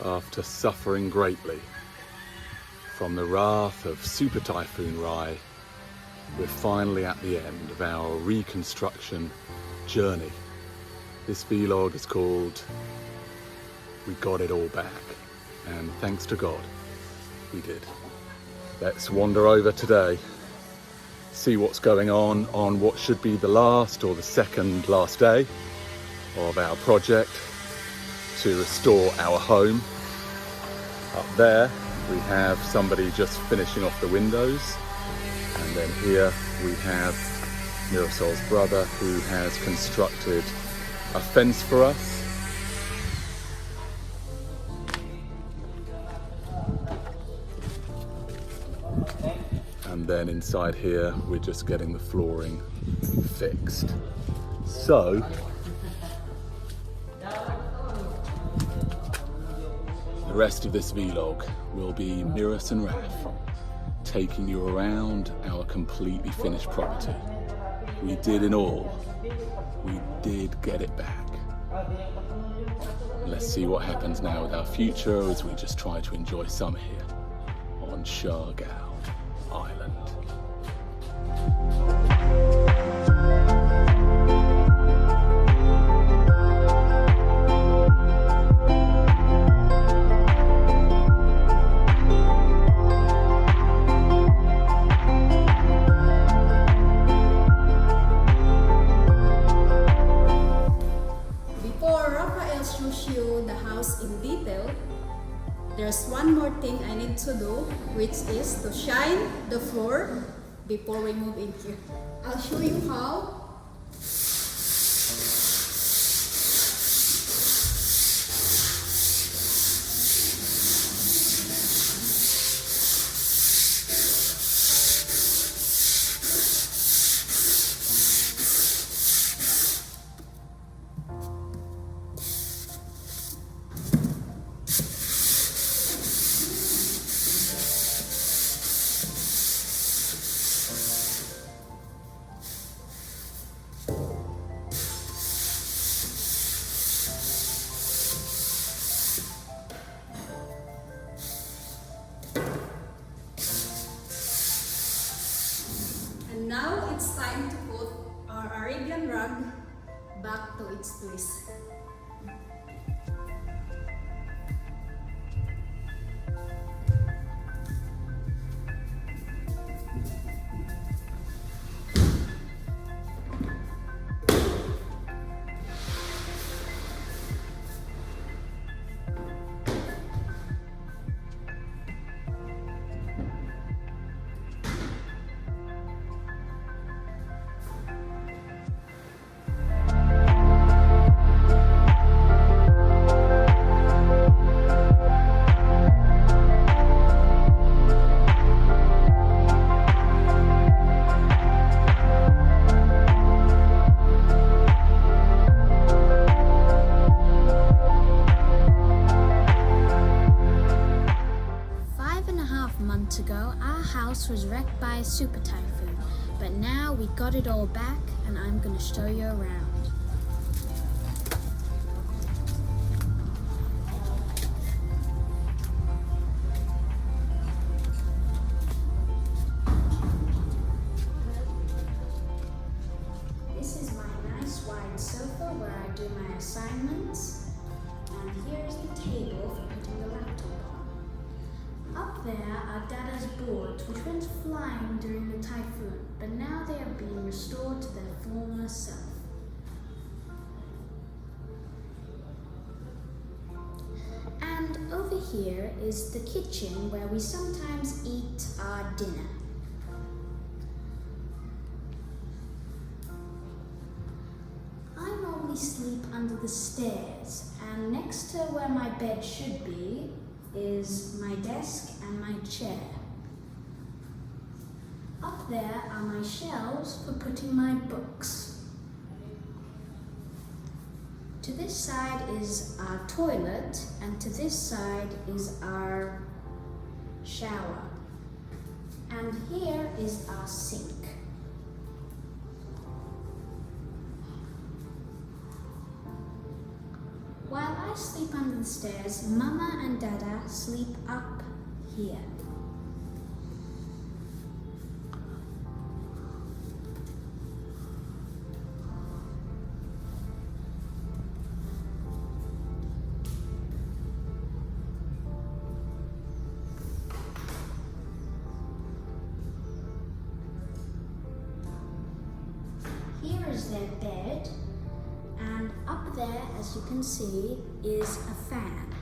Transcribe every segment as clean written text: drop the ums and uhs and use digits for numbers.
After suffering greatly from the wrath of Super Typhoon Rai, we're finally at the end of our reconstruction journey. This vlog is called We Got It All Back, and thanks to God, we did. Let's wander over today, see what's going on what should be the last or the second last day of our project to restore our home. Up there we have somebody just finishing off the windows, and then here we have Mirasol's brother who has constructed a fence for us. And then inside here we're just getting the flooring fixed. So the rest of this vlog will be Miras and Raf taking you around our completely finished property. We did it all. We did get it back. Let's see what happens now with our future as we just try to enjoy summer here on Siargao Island. There's one more thing I need to do, which is to shine the floor before we move in here. I'll show you how. Now it's time to put our Arabian rug back to its place. Ago, our house was wrecked by a super typhoon, but now we got it all back and I'm going to show you around. This is my nice wide sofa where I do my assignments, and here's the table for putting the laptop on. Up there are Dada's boards, which went flying during the typhoon, but now they are being restored to their former self. And over here is the kitchen where we sometimes eat our dinner. I normally sleep under the stairs, and next to where my bed should be is my desk and my chair. Up there are my shelves for putting my books. To this side is our toilet, and to this side is our shower. And here is our sink. While I sleep under the stairs, Mama and Dada sleep up here. Here is their bed, and up there, as you can see, is a fan.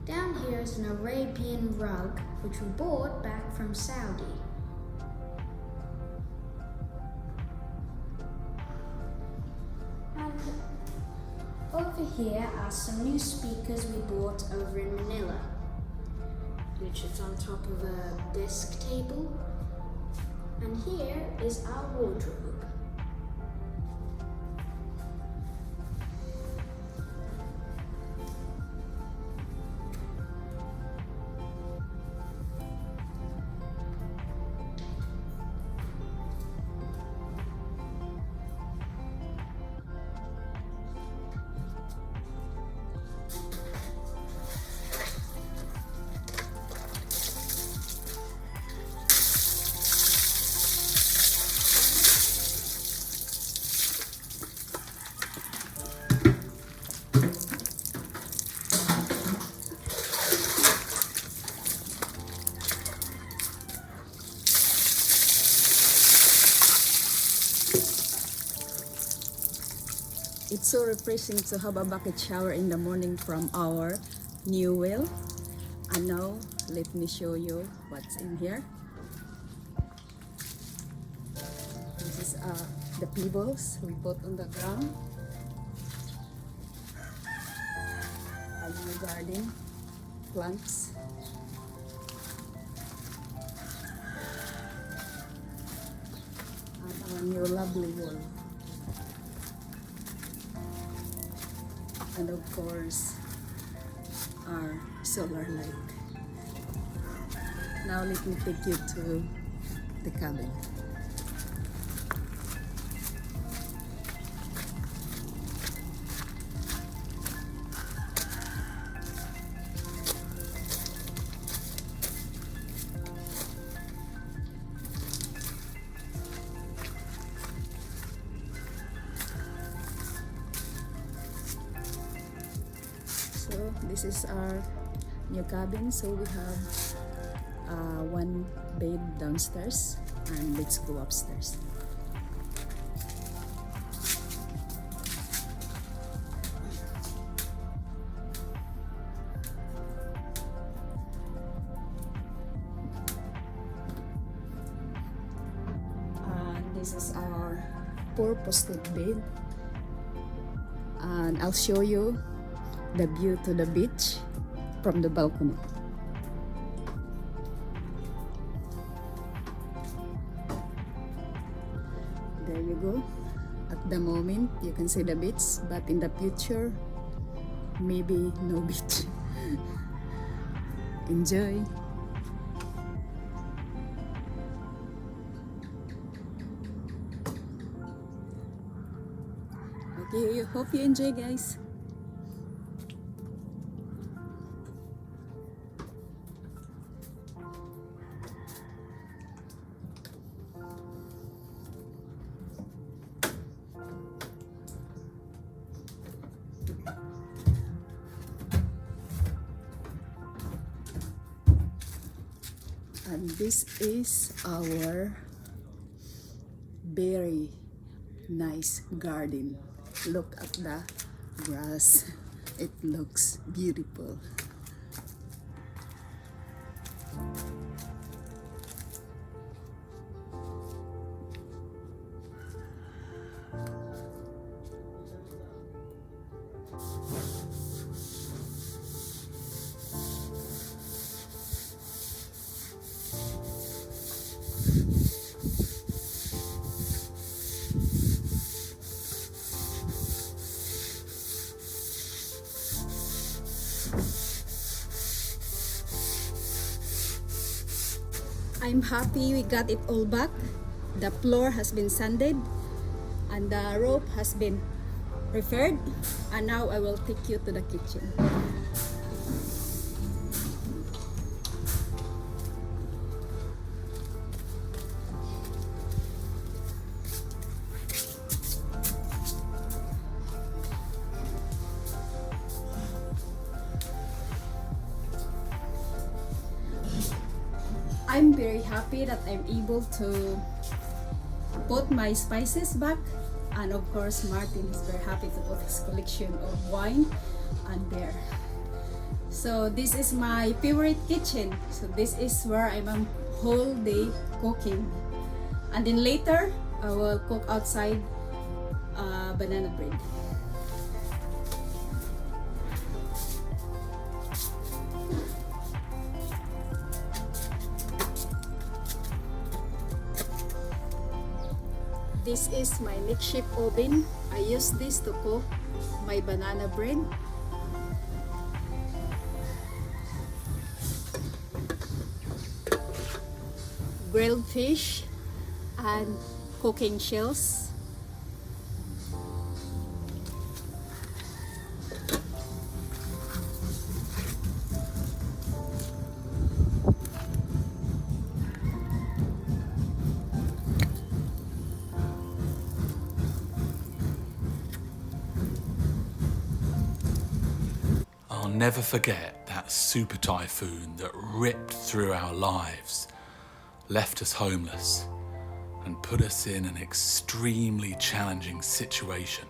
Down here is an Arabian rug, which we bought back from Saudi. And over here are some new speakers we bought over in Manila, which is on top of a desk table. And here is our wardrobe. It's so refreshing to have a bucket shower in the morning from our new well. And now, let me show you what's in here. This is the pebbles we put on the ground. A new garden, plants. And our new lovely wall. And of course, our solar light. Now let me take you to the cabin. So this is our new cabin. So we have one bed downstairs, and let's go upstairs. This is our four-posted bed, and I'll show you the view to the beach from the balcony. There you go. At the moment you can see the beach, but in the future maybe no beach. Enjoy. Okay, hope you enjoy, guys. And this is our very nice garden. Look at the grass. It looks beautiful. I'm happy we got it all back. The floor has been sanded and the roof has been prepared, and now I will take you to the kitchen. I'm very happy that I'm able to put my spices back, and of course Martin is very happy to put his collection of wine and beer. So this is my favorite kitchen. So this is where I'm a whole day cooking, and then later I will cook outside banana bread. This is my makeshift oven. I use this to cook my banana bread. Grilled fish and cooking shells. I'll never forget that super typhoon that ripped through our lives, left us homeless, and put us in an extremely challenging situation.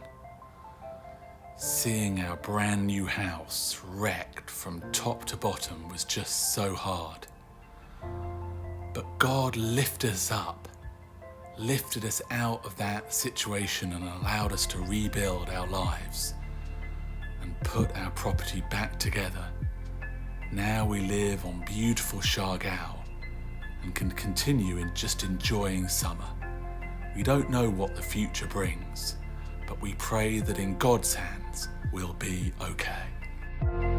Seeing our brand new house wrecked from top to bottom was just so hard. But God lifted us up, lifted us out of that situation and allowed us to rebuild our lives and put our property back together. Now we live on beautiful Siargao and can continue in just enjoying summer. We don't know what the future brings, but we pray that in God's hands we'll be okay.